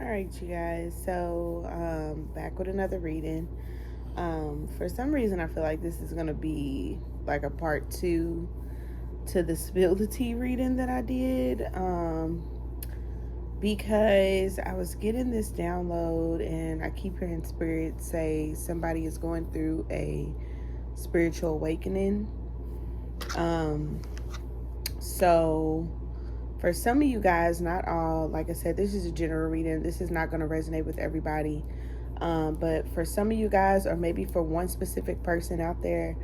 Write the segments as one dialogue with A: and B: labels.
A: All right, you guys. So, back with another reading. For some reason, I feel like this is going to be like a part two to the Spill the Tea reading that I did. Because I was getting this download and I keep hearing Spirit say somebody is going through a spiritual awakening. Um, so, for some of you guys, not all, like I said, this is a general reading. This is not going to resonate with everybody. But for some of you guys, or maybe for one specific person out there,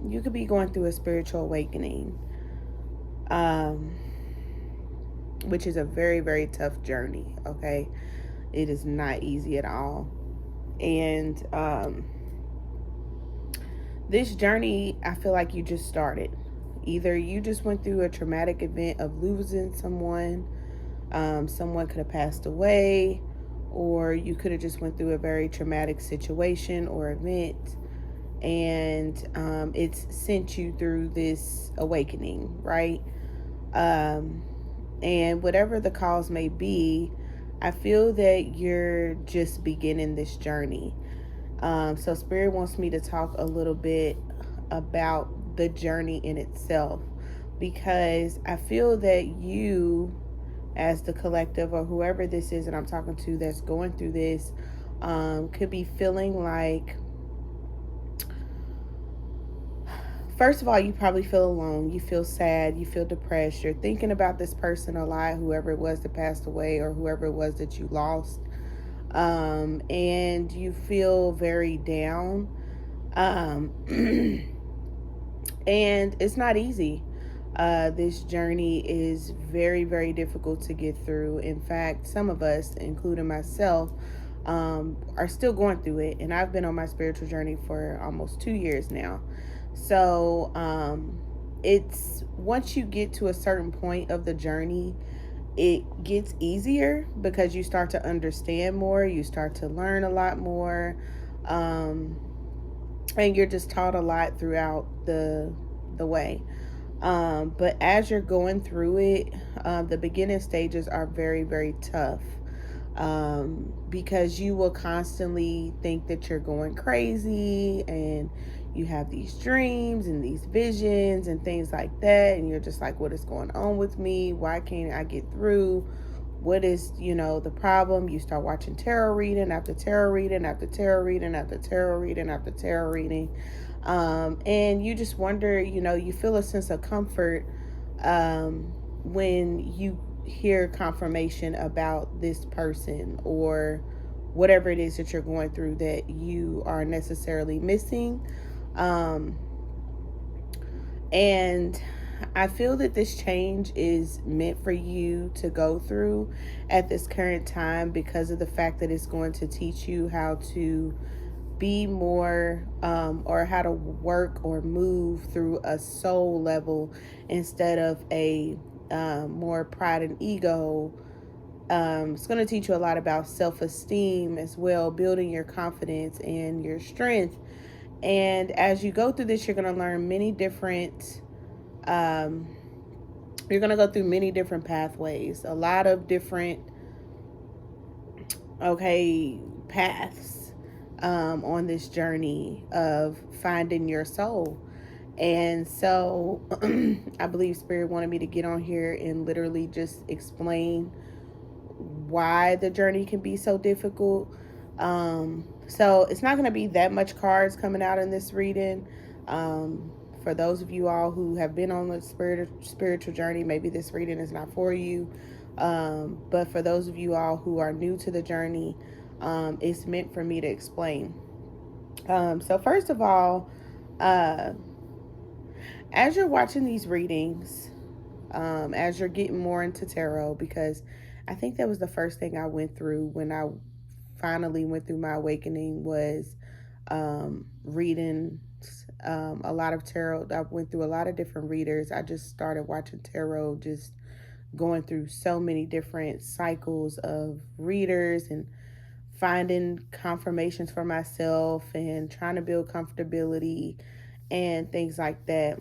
A: you could be going through a spiritual awakening, um, which is a very, very tough journey. Okay. It is not easy at all. And this journey, I feel like you just started. Either you just went through a traumatic event of losing someone, someone could have passed away, or you could have just went through a very traumatic situation or event, and it's sent you through this awakening, right? Um, and whatever the cause may be, I feel that you're just beginning this journey. So Spirit wants me to talk a little bit about the journey in itself, because I feel that you, as the collective or whoever this is that I'm talking to that's going through this, could be feeling like, first of all, you probably feel alone. You feel sad. You feel depressed. You're thinking about this person a lot, whoever it was that passed away or whoever it was that you lost. And you feel very down. Um, and it's not easy. This journey is very, very difficult to get through. In fact, some of us, including myself, are still going through it. And I've been on my spiritual journey for almost 2 years now. So it's once you get to a certain point of the journey, it gets easier because you start to understand more, you start to learn a lot more, um, and you're just taught a lot throughout the way. But as you're going through it, the beginning stages are very, very tough, because you will constantly think that you're going crazy, and you have these dreams and these visions and things like that. And you're just like, what is going on with me? Why can't I get through? What is, the problem? You start watching tarot reading after tarot reading after tarot reading after tarot reading after tarot reading. And you just wonder, you feel a sense of comfort when you hear confirmation about this person or whatever it is that you're going through that you are necessarily missing. Um, and I feel that this change is meant for you to go through at this current time because of the fact that it's going to teach you how to be more, or how to work or move through a soul level instead of a more pride and ego. It's going to teach you a lot about self-esteem as well, building your confidence and your strength. And as you go through this, you're going to learn many different, um, you're going to go through many different pathways, a lot of different, okay, paths, on this journey of finding your soul. And so I believe Spirit wanted me to get on here and literally just explain why the journey can be so difficult. So it's not going to be that much cards coming out in this reading. For those of you all who have been on the spiritual journey, maybe this reading is not for you. But for those of you all who are new to the journey, it's meant for me to explain. So first of all, uh, as you're watching these readings, as you're getting more into tarot, because I think that was the first thing I went through when I finally went through my awakening was reading a lot of tarot. I went through a lot of different readers. I just started watching tarot, just going through so many different cycles of readers and finding confirmations for myself and trying to build comfortability and things like that.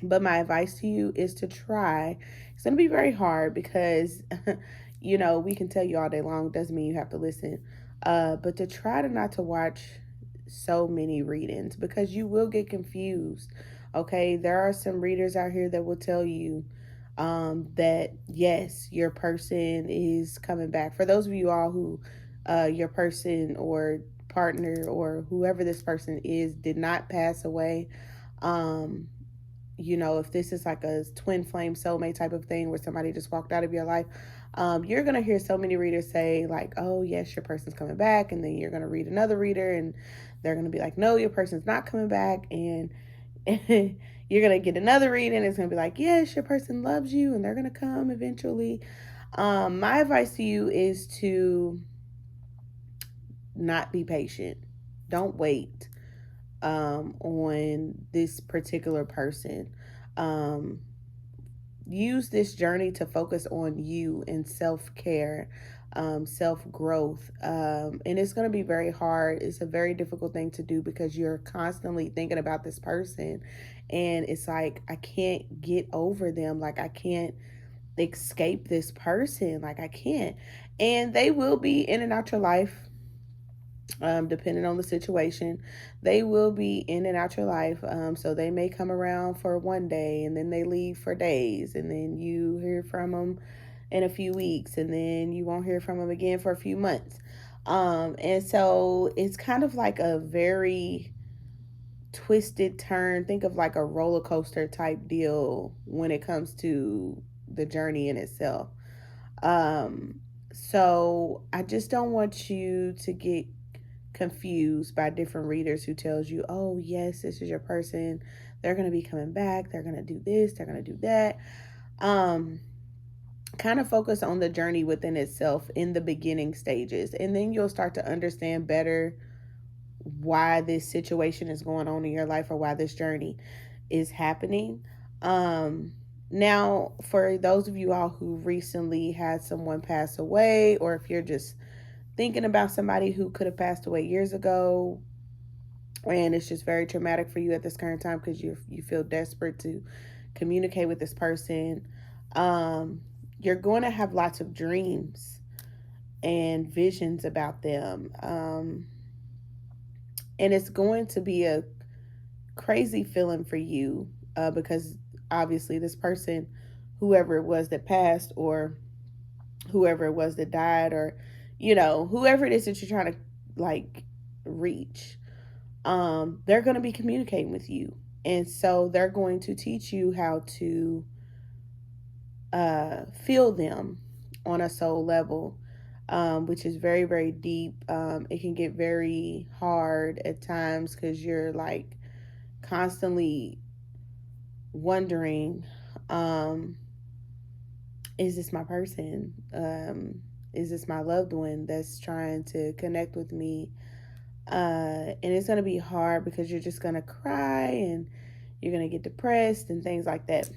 A: But my advice to you is to try. It's going to be very hard because We can tell you all day long, doesn't mean you have to listen. But to try to not to watch so many readings, because you will get confused. Okay, there are some readers out here that will tell you that yes, your person is coming back. For those of you all who your person or partner or whoever this person is did not pass away, um, if this is like a twin flame soulmate type of thing where somebody just walked out of your life, you're going to hear so many readers say, like, oh, yes, your person's coming back. And then you're going to read another reader and they're going to be like, no, your person's not coming back. And you're going to get another reading. It's going to be like, yes, your person loves you and they're going to come eventually. My advice to you is to not be patient. Don't wait on this particular person. Um, Use this journey to focus on you and self care, self growth. And it's going to be very hard. It's a very difficult thing to do because you're constantly thinking about this person. And it's like, I can't get over them. Like, I can't escape this person. Like, I can't. And they will be in and out your life, depending on the situation. They will be in and out your life. So they may come around for one day and then they leave for days, and then you hear from them in a few weeks, and then you won't hear from them again for a few months. And so it's kind of like a very twisted turn. Think of like a roller coaster type deal when it comes to the journey in itself. Um, so I just don't want you to get confused by different readers who tells you, oh yes, this is your person, they're going to be coming back, they're going to do this, they're going to do that. um Kind of focus on the journey within itself in the beginning stages, and then you'll start to understand better why this situation is going on in your life or why this journey is happening. Now, for those of you all who recently had someone pass away, or if you're just thinking about somebody who could have passed away years ago, and it's just very traumatic for you at this current time because you feel desperate to communicate with this person, um, you're going to have lots of dreams and visions about them, and it's going to be a crazy feeling for you, because obviously this person, whoever it was that passed, or whoever it was that died, or whoever it is that you're trying to like reach, they're going to be communicating with you. And so they're going to teach you how to feel them on a soul level, which is very, very deep. It can get very hard at times because you're like constantly wondering, um, is this my person? Is this my loved one that's trying to connect with me? And it's going to be hard because you're just going to cry and you're going to get depressed and things like that,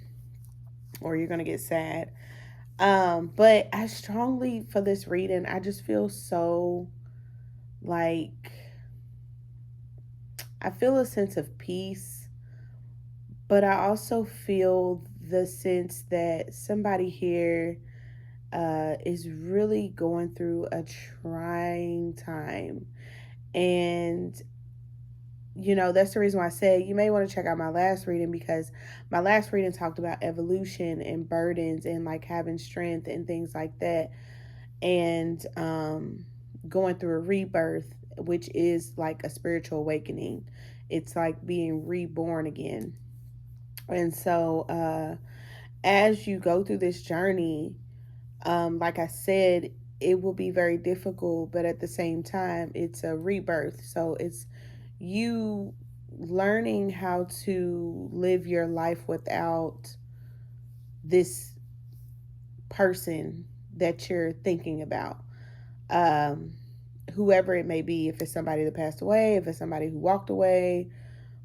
A: or you're going to get sad. But I strongly, for this reading, I just feel so like I feel a sense of peace, but I also feel the sense that somebody here is really going through a trying time. And that's the reason why I said you may want to check out my last reading, because my last reading talked about evolution and burdens and like having strength and things like that, and going through a rebirth, which is like a spiritual awakening. It's like being reborn again. And so as you go through this journey, like I said, it will be very difficult, but at the same time, it's a rebirth. So it's you learning how to live your life without this person that you're thinking about. Um, Whoever it may be, if it's somebody that passed away, if it's somebody who walked away,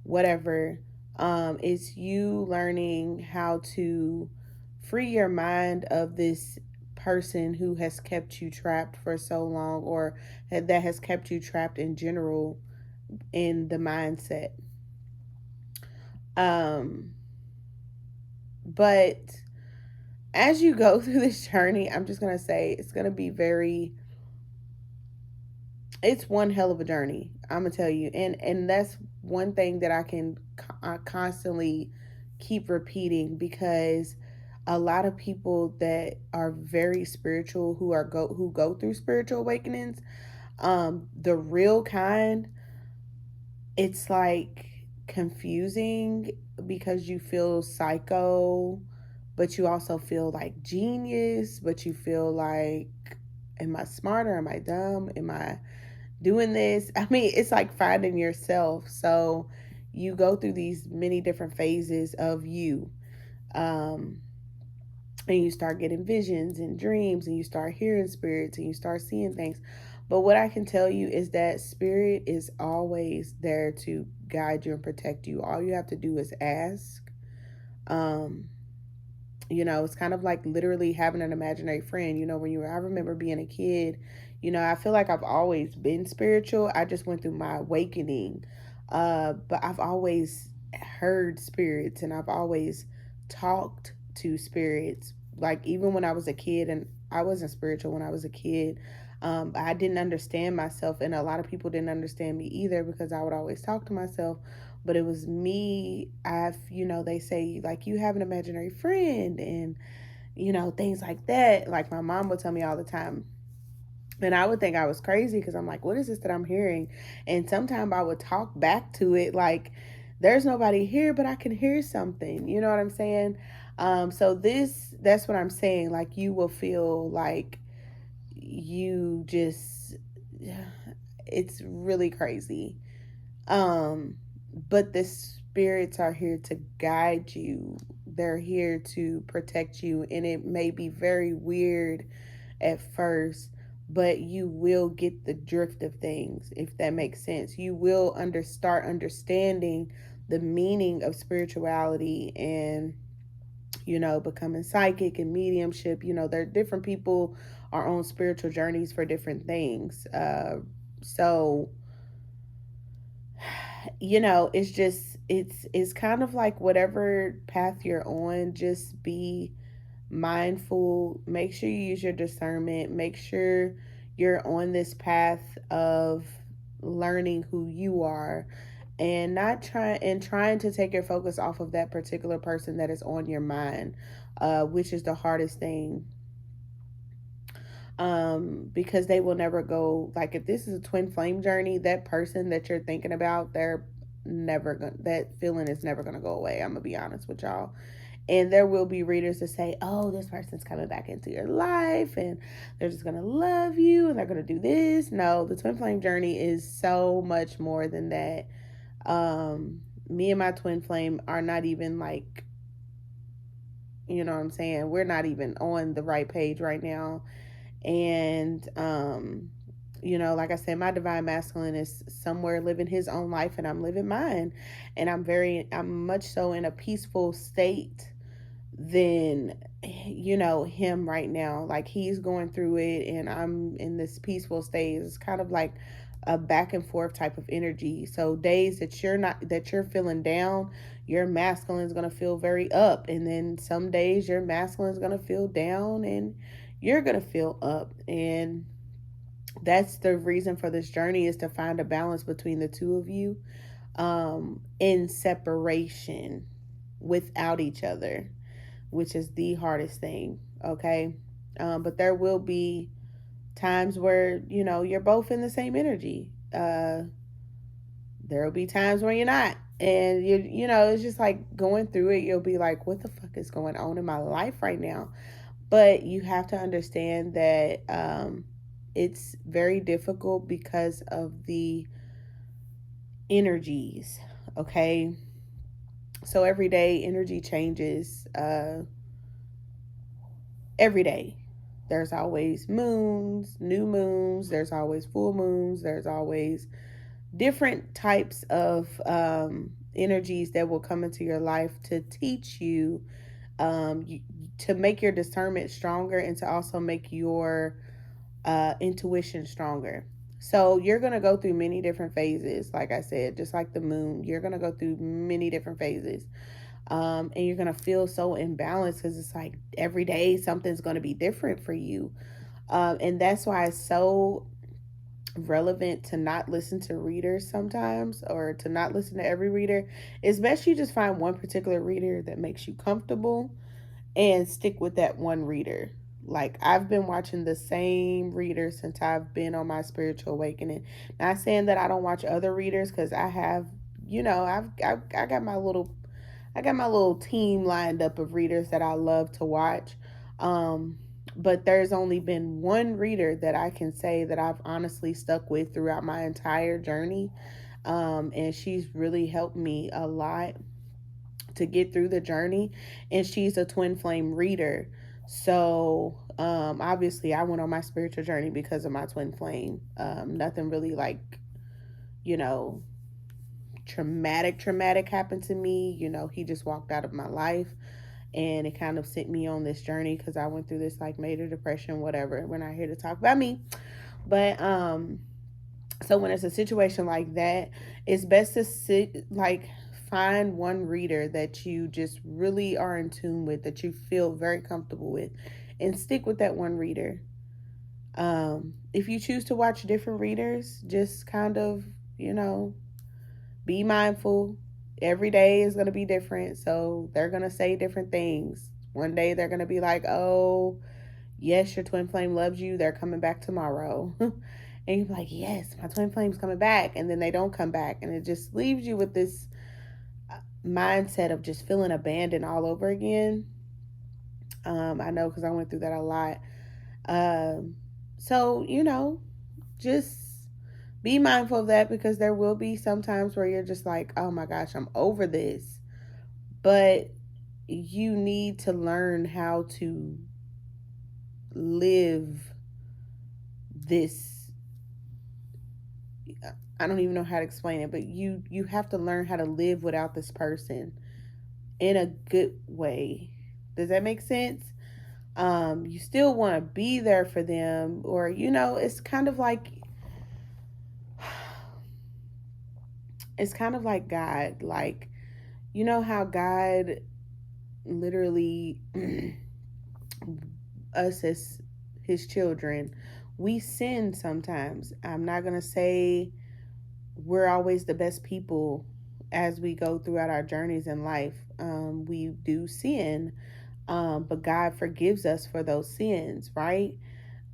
A: whatever. It's you learning how to free your mind of this person who has kept you trapped for so long, or that has kept you trapped in general in the mindset. Um, but as you go through this journey, I'm just going to say it's going to be it's one hell of a journey. I'm going to tell you. And that's one thing that I constantly keep repeating, because a lot of people that are very spiritual, who go through spiritual awakenings, the real kind, it's like confusing, because you feel psycho, but you also feel like genius, but you feel like, am I smart or am I dumb? Am I doing this? I mean, it's like finding yourself. So you go through these many different phases of you. Um, and you start getting visions and dreams, and you start hearing spirits, and you start seeing things. But what I can tell you is that spirit is always there to guide you and protect you. All you have to do is ask. um it's kind of like literally having an imaginary friend. I remember being a kid. I feel like I've always been spiritual. I just went through my awakening. But I've always heard spirits, and I've always talked to spirits. Like, even when I was a kid, and I wasn't spiritual when I was a kid. I didn't understand myself, and a lot of people didn't understand me either, because I would always talk to myself. But it was me. They say, like, you have an imaginary friend, and things like that. Like, my mom would tell me all the time, and I would think I was crazy, because I'm like, what is this that I'm hearing? And sometimes I would talk back to it like, there's nobody here, but I can hear something. You know what I'm saying? So that's what I'm saying. Like, you will feel like you just, it's really crazy. But the spirits are here to guide you. They're here to protect you, and it may be very weird at first, but you will get the drift of things, if that makes sense. You will start understanding the meaning of spirituality, and becoming psychic and mediumship. There are different people are on spiritual journeys for different things. So it's just, it's kind of like whatever path you're on, just be mindful. Make sure you use your discernment. Make sure you're on this path of learning who you are, and not trying to take your focus off of that particular person that is on your mind, which is the hardest thing. Because they will never go, like, if this is a twin flame journey, that person that you're thinking about, that feeling is never gonna go away. I'm gonna be honest with y'all. And there will be readers that say, oh, this person's coming back into your life, and they're just gonna love you, and they're gonna do this. No, the twin flame journey is so much more than that. Me and my twin flame are not even like, you know what I'm saying, we're not even on the right page right now. And like I said, my divine masculine is somewhere living his own life, and I'm living mine. And I'm much so in a peaceful state than him right now. Like, he's going through it, and I'm in this peaceful state. It's kind of like a back and forth type of energy. So days that you're feeling down, your masculine is going to feel very up, and then some days your masculine is going to feel down, and you're going to feel up. And that's the reason for this journey, is to find a balance between the two of you, in separation, without each other, which is the hardest thing. Okay. But there will be times where, you're both in the same energy. There will be times where you're not. And it's just like going through it. You'll be like, what the fuck is going on in my life right now? But you have to understand that it's very difficult because of the energies. Okay. So every day energy changes. Every day. There's always moons, new moons, there's always full moons, there's always different types of energies that will come into your life to teach you, to make your discernment stronger, and to also make your intuition stronger. So you're going to go through many different phases. Like I said, just like the moon, you're going to go through many different phases. And you're going to feel so imbalanced because it's like every day something's going to be different for you. And that's why it's so relevant to not listen to readers sometimes, or to not listen to every reader. It's best you just find one particular reader that makes you comfortable and stick with that one reader. Like, I've been watching the same reader since I've been on my spiritual awakening. Not saying that I don't watch other readers, because I have, I got my little team lined up of readers that I love to watch. Um, but there's only been one reader that I can say that I've honestly stuck with throughout my entire journey. And she's really helped me a lot to get through the journey. And she's a twin flame reader. So obviously, I went on my spiritual journey because of my twin flame. Nothing really like, you know, traumatic happened to me. He just walked out of my life, and it kind of sent me on this journey because I went through this like major depression, whatever. We're not here to talk about me. But so when it's a situation like that, it's best to find one reader that you just really are in tune with, that you feel very comfortable with, and stick with that one reader. If you choose to watch different readers, just kind of, be mindful. Every day is going to be different, so they're going to say different things. One day they're going to be like, oh, yes, your twin flame loves you, they're coming back tomorrow. And you're like, yes, my twin flame's coming back. And then they don't come back. And it just leaves you with this mindset of just feeling abandoned all over again. I know, because I went through that a lot. So, just be mindful of that, because there will be some times where you're just like, oh my gosh, I'm over this. But you need to learn how to live this. I don't even know how to explain it, but you have to learn how to live without this person in a good way. Does that make sense? You still want to be there for them, or it's kind of like God. Like, how God literally us as his children, we sin sometimes. I'm not going to say we're always the best people as we go throughout our journeys in life. We do sin, but God forgives us for those sins, right?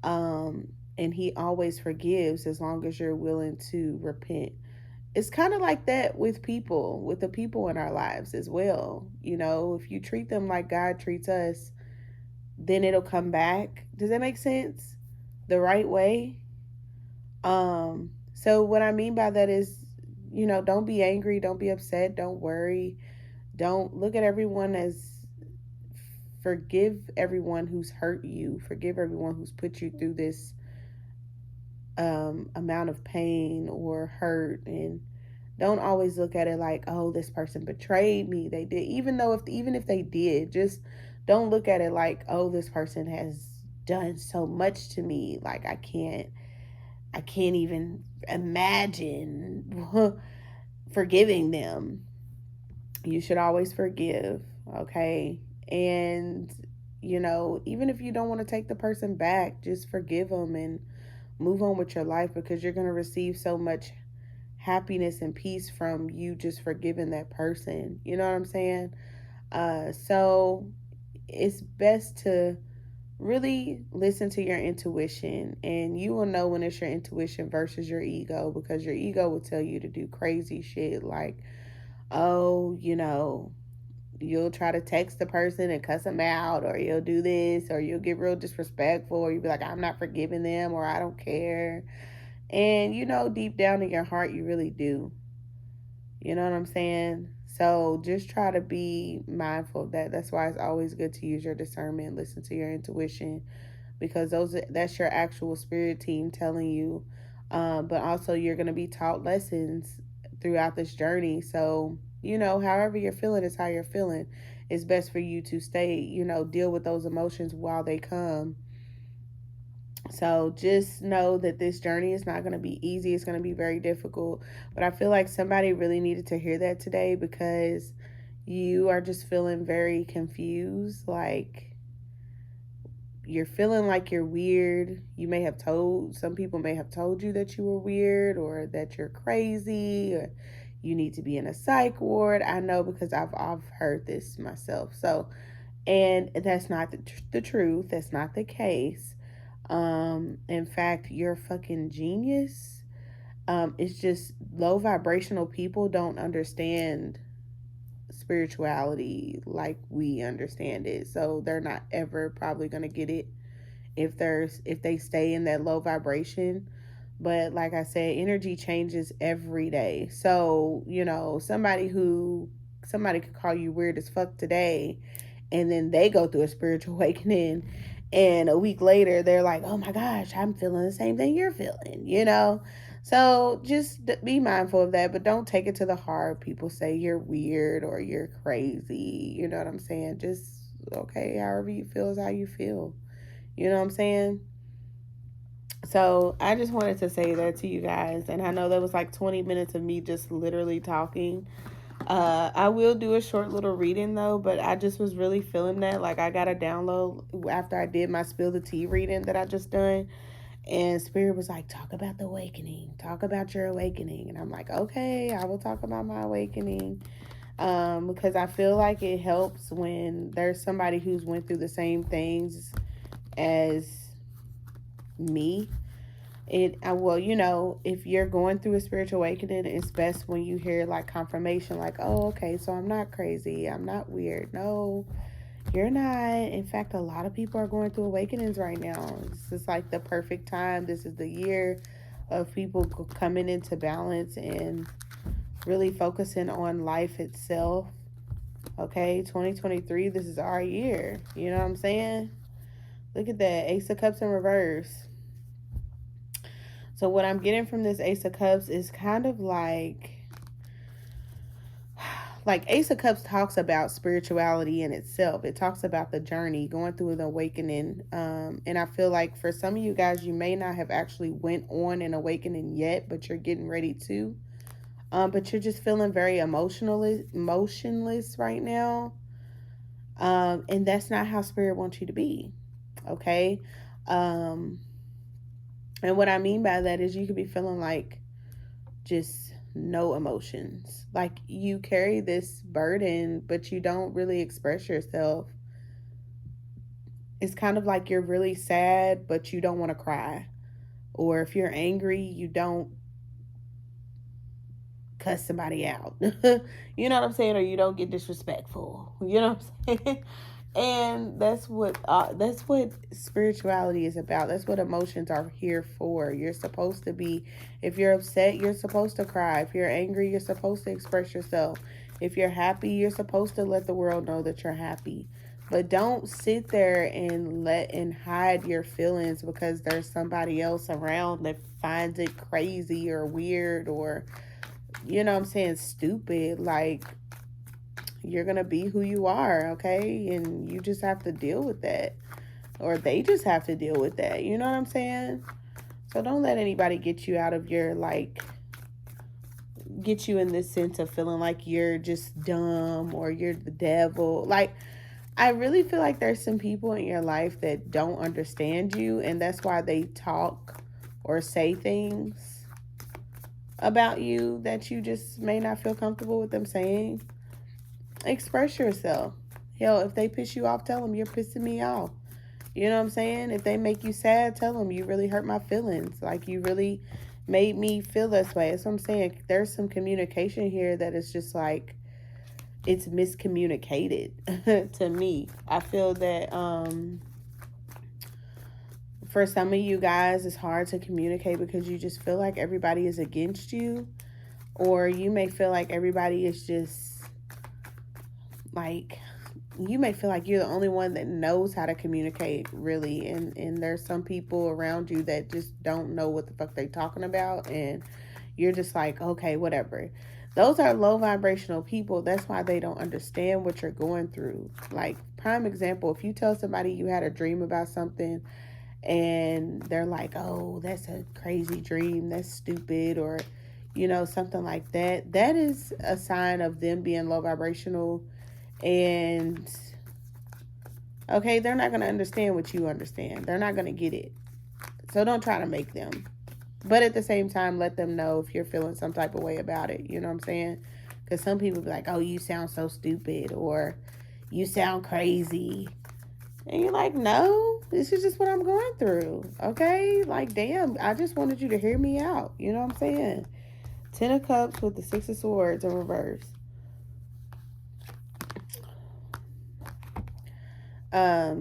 A: And he always forgives as long as you're willing to repent. It's kind of like that with people, with the people in our lives as well. If you treat them like God treats us, then it'll come back. Does that make sense? The right way. So what I mean by that is, don't be angry, don't be upset, don't worry. Don't look at everyone as, forgive everyone who's hurt you, forgive everyone who's put you through this amount of pain or hurt. And don't always look at it like, oh, this person betrayed me. They did. Even if they did, just don't look at it like, oh, this person has done so much to me. Like, I can't even imagine forgiving them. You should always forgive, okay? And even if you don't want to take the person back, just forgive them and move on with your life, because you're going to receive so much happiness and peace from you just forgiving that person. You know what I'm saying? So it's best to really listen to your intuition, and you will know when it's your intuition versus your ego, because your ego will tell you to do crazy shit like, oh, you'll try to text the person and cuss them out, or you'll do this, or you'll get real disrespectful, or you'll be like, I'm not forgiving them, or I don't care. And deep down in your heart, you really do. You know what I'm saying? So just try to be mindful of that. That's why it's always good to use your discernment, listen to your intuition, because that's your actual spirit team telling you. But also, you're going to be taught lessons throughout this journey. So, however you're feeling is how you're feeling. It's best for you to stay, deal with those emotions while they come. So just know that this journey is not going to be easy. It's going to be very difficult. But I feel like somebody really needed to hear that today, because, You are just feeling very confused, like you're feeling like you're weird. Some people may have told you that you were weird or that you're crazy or you need to be in a psych ward. I know because I've heard this myself. So, and that's not the truth. That's not the case. In fact, you're a fucking genius. It's just low vibrational people don't understand spirituality like we understand it. So they're not ever probably going to get it if they stay in that low vibration. But like I said, energy changes every day. So, somebody could call you weird as fuck today, and then they go through a spiritual awakening, and a week later they're like, "Oh my gosh, I'm feeling the same thing you're feeling." So just be mindful of that, but don't take it to the heart. People say you're weird or you're crazy. You know what I'm saying? Just, okay, however you feel is how you feel. You know what I'm saying? So I just wanted to say that to you guys. And I know that was like 20 minutes of me just literally talking. I will do a short little reading though, but I just was really feeling that. Like, I got a download after I did my Spill the Tea reading that I just done. And Spirit was like, talk about the awakening. Talk about your awakening. And I'm like, okay, I will talk about my awakening. Because I feel like it helps when there's somebody who's went through the same things as me. If you're going through a spiritual awakening, it's best when you hear like confirmation, like, oh, okay, so I'm not crazy, I'm not weird. No, you're not. In fact, a lot of people are going through awakenings right now. This is like the perfect time. This is the year of people coming into balance and really focusing on life itself. Okay, 2023, this is our year. You know what I'm saying? Look at that, Ace of Cups in reverse. So what I'm getting from this Ace of Cups is kind of like Ace of Cups talks about spirituality in itself. It talks about the journey, going through an awakening. And I feel like for some of you guys, you may not have actually went on an awakening yet, but you're getting ready to. But you're just feeling very emotionless right now. And that's not how Spirit wants you to be. Okay? And what I mean by that is you could be feeling like just no emotions. Like you carry this burden, but you don't really express yourself. It's kind of like you're really sad, but you don't want to cry. Or if you're angry, you don't cuss somebody out. You know what I'm saying? Or you don't get disrespectful. You know what I'm saying? And that's what spirituality is about. That's what emotions are here for. You're supposed to be, if you're upset, you're supposed to cry. If you're angry, you're supposed to express yourself. If you're happy, you're supposed to let the world know that you're happy. But don't sit there and hide your feelings because there's somebody else around that finds it crazy or weird or, you know what I'm saying, stupid. Like, you're going to be who you are, okay? And you just have to deal with that. Or they just have to deal with that. You know what I'm saying? So don't let anybody get you out of your, get you in this sense of feeling like you're just dumb or you're the devil. Like, I really feel like there's some people in your life that don't understand you, and that's why they talk or say things about you that you just may not feel comfortable with them saying. Express yourself. Hell, if they piss you off, tell them you're pissing me off. You know what I'm saying? If they make you sad, tell them you really hurt my feelings. Like, you really made me feel this way. That's what I'm saying. There's some communication here that is just like, it's miscommunicated to me. I feel that for some of you guys, it's hard to communicate because you just feel like everybody is against you. Or you may feel like everybody is just like, you may feel like you're the only one that knows how to communicate, really, and there's some people around you that just don't know what the fuck they talking about, and you're just like, okay, whatever. Those are low vibrational people. That's why they don't understand what you're going through. Like, prime example, if you tell somebody you had a dream about something and they're like, oh, that's a crazy dream, that's stupid, or something like that. That is a sign of them being low vibrational. And okay, they're not going to understand what you understand. They're not going to get it. So don't try to make them. But at the same time, let them know if you're feeling some type of way about it. You know what I'm saying? Because some people be like, oh, you sound so stupid, or you sound crazy. And you're like, no, this is just what I'm going through. Okay? Like, damn, I just wanted you to hear me out. You know what I'm saying? 10 of Cups with the 6 of Swords in reverse.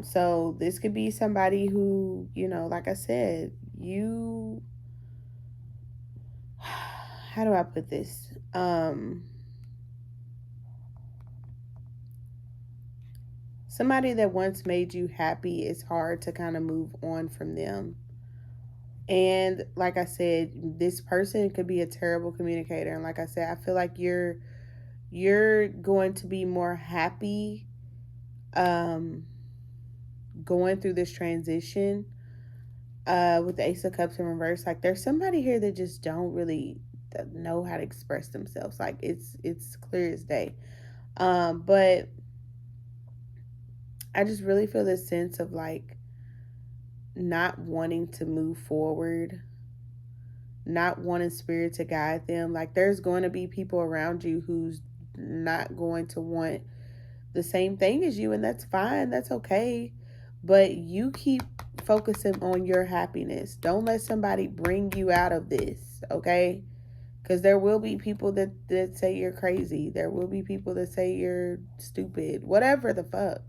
A: So this could be somebody who, like I said, how do I put this? Somebody that once made you happy, it's hard to kind of move on from them. And like I said, this person could be a terrible communicator. And like I said, I feel like you're going to be more happy going through this transition with the Ace of Cups in reverse. Like, there's somebody here that just don't really know how to express themselves. Like, it's clear as day. But I just really feel this sense of like not wanting to move forward, not wanting spirit to guide them. Like, there's going to be people around you who's not going to want the same thing as you, and that's fine, that's okay. But you keep focusing on your happiness. Don't let somebody bring you out of this, okay? Because there will be people that say you're crazy. There will be people that say you're stupid, whatever the fuck.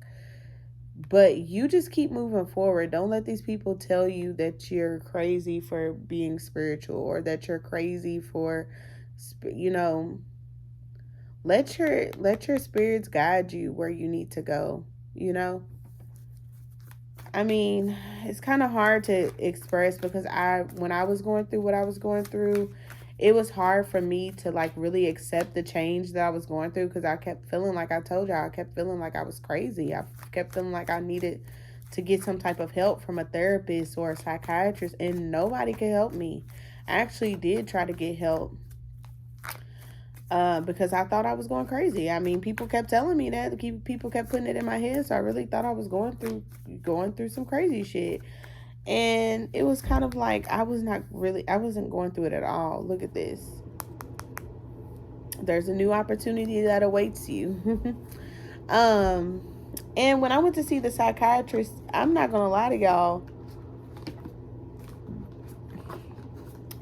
A: But you just keep moving forward. Don't let these people tell you that you're crazy for being spiritual, or that you're crazy for, let your spirits guide you where you need to go. I mean, it's kind of hard to express, because when I was going through what I was going through, it was hard for me to like really accept the change that I was going through, because I kept feeling, like I told y'all, I kept feeling like I was crazy. I kept feeling like I needed to get some type of help from a therapist or a psychiatrist, and nobody could help me. I actually did try to get help because I thought I was going crazy. I mean, people kept telling me that. People kept putting it in my head, so I really thought I was going through some crazy shit. And it was kind of like I wasn't going through it at all. Look at this. There's a new opportunity that awaits you. And when I went to see the psychiatrist, I'm not gonna lie to y'all,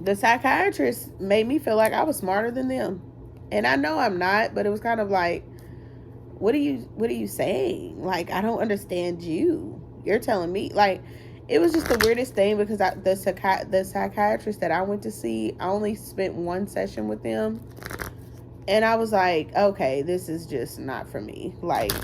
A: the psychiatrist made me feel like I was smarter than them. And I know I'm not, but it was kind of like, what are you saying? Like, I don't understand you. You're telling me, like, it was just the weirdest thing, because the psychiatrist that I went to see, I only spent one session with them. And I was like, okay, this is just not for me. Like,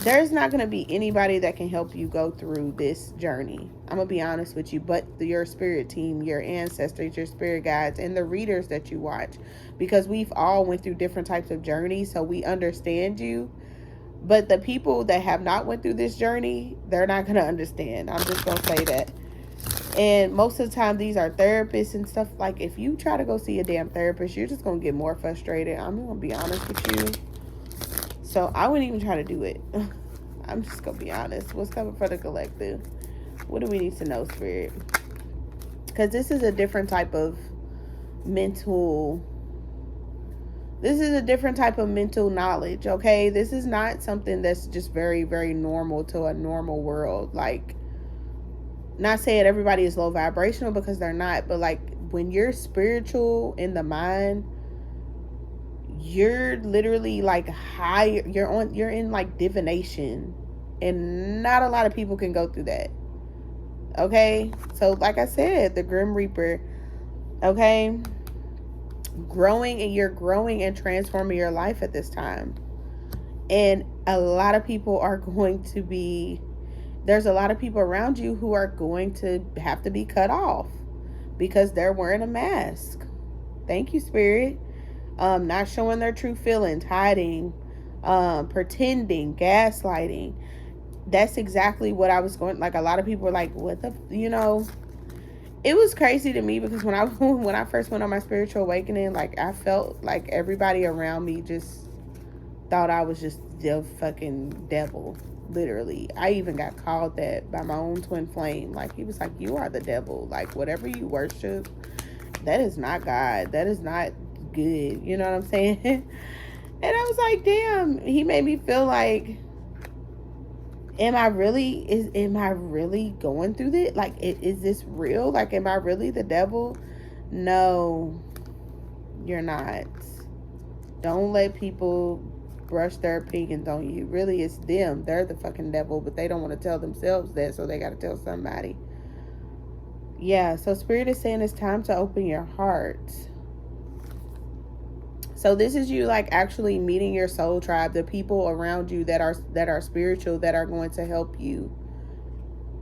A: there's not going to be anybody that can help you go through this journey. I'm going to be honest with you, but your spirit team, your ancestors, your spirit guides, and the readers that you watch, because we've all went through different types of journeys, so we understand you. But the people that have not went through this journey, they're not going to understand. I'm just going to say that. And most of the time, these are therapists and stuff. Like, if you try to go see a damn therapist, you're just going to get more frustrated. I'm going to be honest with you. So I wouldn't even try to do it. I'm just going to be honest. What's coming for the collective? What do we need to know, Spirit? Because this is a different type of mental knowledge, okay? This is not something that's just very, very normal to a normal world. Like, not saying everybody is low vibrational, because they're not, but like, when you're spiritual in the mind, you're literally like higher. You're in like divination, and not a lot of people can go through that. Okay, so like I said, the Grim Reaper. Okay, you're growing and transforming your life at this time, and a lot of people are going to be. There's a lot of people around you who are going to have to be cut off because they're wearing a mask. Thank you, Spirit. Not showing their true feelings, hiding, pretending, gaslighting. That's exactly what I was going. Like, a lot of people were like, what the, it was crazy to me because when I when I first went on my spiritual awakening, like I felt like everybody around me just thought I was just the fucking devil. Literally, I even got called that by my own twin flame. Like, he was like, "You are the devil. Like, whatever you worship, that is not God. That is not good." You know what I'm saying? And I was like, damn. He made me feel like, am I really going through this? Like, is this real? Like, am I really the devil? No, you're not. Don't let people brush their opinions on you. Really, it's them. They're the fucking devil, but they don't want to tell themselves that, so they got to tell somebody. Yeah, so Spirit is saying it's time to open your heart. So this is you, like, actually meeting your soul tribe, the people around you that are spiritual, that are going to help you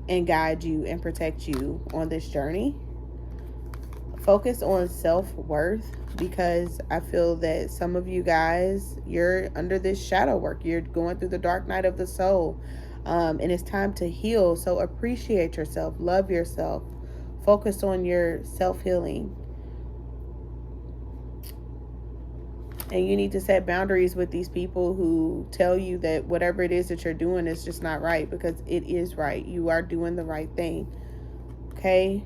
A: and guide you and protect you on this journey. Focus on self-worth, because I feel that some of you guys, you're under this shadow work. You're going through the dark night of the soul, and it's time to heal. So appreciate yourself, love yourself, focus on your self-healing. And you need to set boundaries with these people who tell you that whatever it is that you're doing is just not right, because it is right. You are doing the right thing. Okay?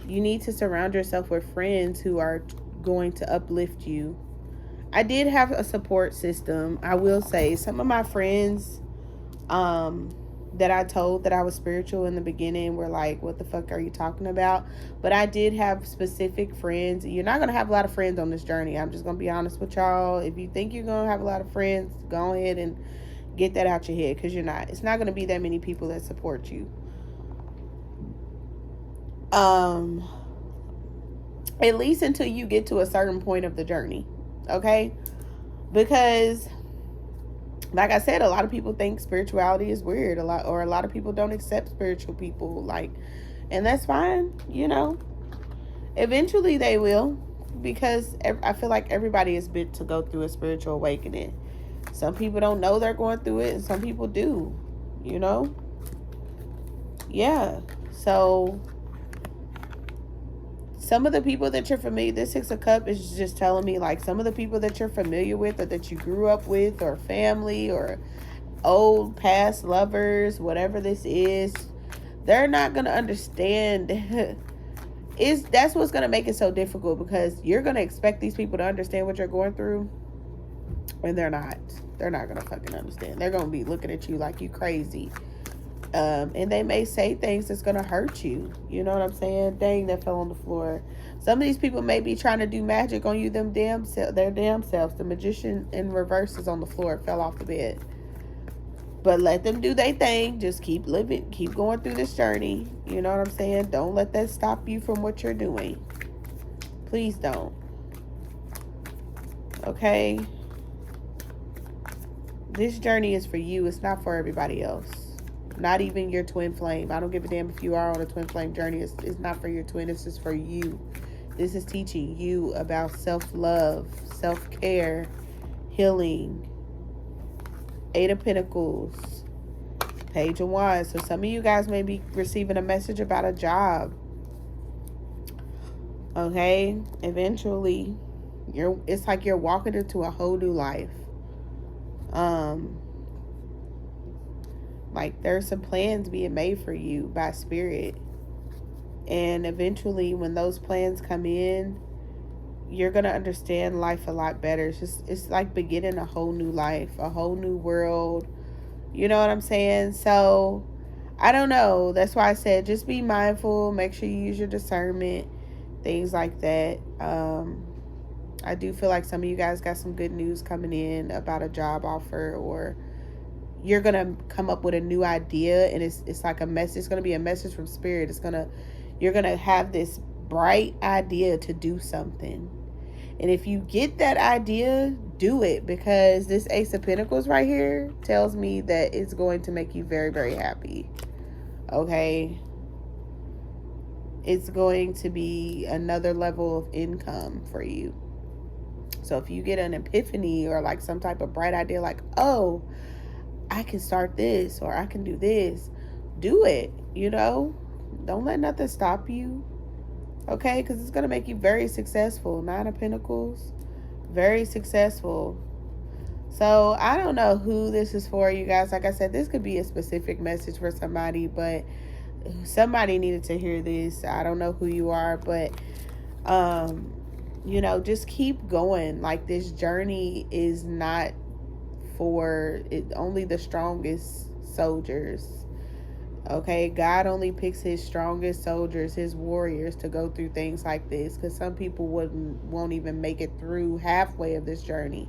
A: You need to surround yourself with friends who are going to uplift you. I did have a support system. I will say some of my friends that I told that I was spiritual in the beginning were like, what the fuck are you talking about? But I did have specific friends. You're not going to have a lot of friends on this journey. I'm just going to be honest with y'all. If you think you're going to have a lot of friends, go ahead and get that out your head, because you're not. It's not going to be that many people that support you. At least until you get to a certain point of the journey. Okay? Because, like I said, a lot of people think spirituality is weird. A lot of people don't accept spiritual people. Like, and that's fine, you know. Eventually they will, because I feel like everybody is meant to go through a spiritual awakening. Some people don't know they're going through it, and some people do, you know. Yeah. So some of the people that you're familiar, this Six of Cups is just telling me, like, some of the people that you're familiar with, or that you grew up with, or family, or old past lovers, whatever this is, they're not going to understand. That's what's going to make it so difficult, because you're going to expect these people to understand what you're going through, and they're not. They're not going to fucking understand. They're going to be looking at you like you crazy. And they may say things that's going to hurt you. You know what I'm saying? Dang, that fell on the floor. Some of these people may be trying to do magic on you, their damn selves. The magician in reverse is on the floor. It fell off the bed. But let them do their thing. Just keep living. Keep going through this journey. You know what I'm saying? Don't let that stop you from what you're doing. Please don't. Okay? This journey is for you. It's not for everybody else. Not even your twin flame. I don't give a damn if you are on a twin flame journey. It's not for your twin. It's just for you. This is teaching you about self-love, self-care, healing. Eight of Pentacles, Page of Wands. So some of you guys may be receiving a message about a job. Okay? Eventually, it's like you're walking into a whole new life. Like, there's some plans being made for you by Spirit. And eventually, when those plans come in, you're going to understand life a lot better. It's like beginning a whole new life, a whole new world. You know what I'm saying? So, I don't know. That's why I said just be mindful. Make sure you use your discernment. Things like that. I do feel like some of you guys got some good news coming in about a job offer, or you're going to come up with a new idea, and it's like a message. It's going to be a message from Spirit. You're going to have this bright idea to do something. And if you get that idea, do it, because this Ace of Pentacles right here tells me that it's going to make you very, very happy. Okay? It's going to be another level of income for you. So if you get an epiphany or like some type of bright idea, like, oh, I can start this, or I can do this, do it, you know? Don't let nothing stop you, okay? Because it's going to make you very successful. Nine of Pentacles, very successful. So I don't know who this is for, you guys. Like I said, this could be a specific message for somebody, but somebody needed to hear this. I don't know who you are, but you know, just keep going. Like, this journey is not for it, only the strongest soldiers. Okay, God only picks his strongest soldiers, his warriors, to go through things like this, because some people won't even make it through halfway of this journey.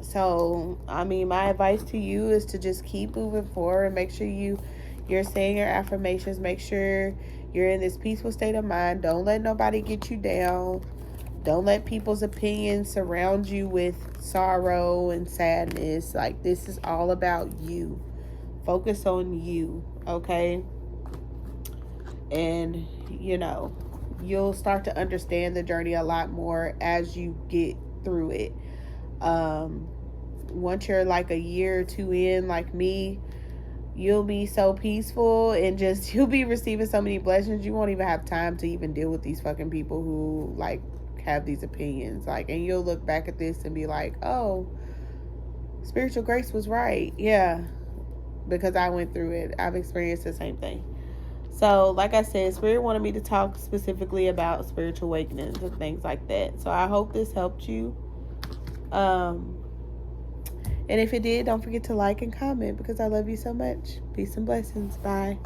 A: So I mean, my advice to you is to just keep moving forward. Make sure you're saying your affirmations. Make sure you're in this peaceful state of mind. Don't let nobody get you down. Don't let people's opinions surround you with sorrow and sadness. Like, this is all about you. Focus on you, okay? And, you know, you'll start to understand the journey a lot more as you get through it. Once you're like a year or two in, like me, you'll be so peaceful and just, you'll be receiving so many blessings. You won't even have time to even deal with these fucking people who, like, have these opinions. Like, and you'll look back at this and be like, oh, spiritual grace was right. Yeah, because I went through it. I've experienced the same thing. So, like I said, Spirit wanted me to talk specifically about spiritual awakenings and things like that. So I hope this helped you. And if it did, don't forget to like and comment, because I love you so much. Peace and blessings. Bye.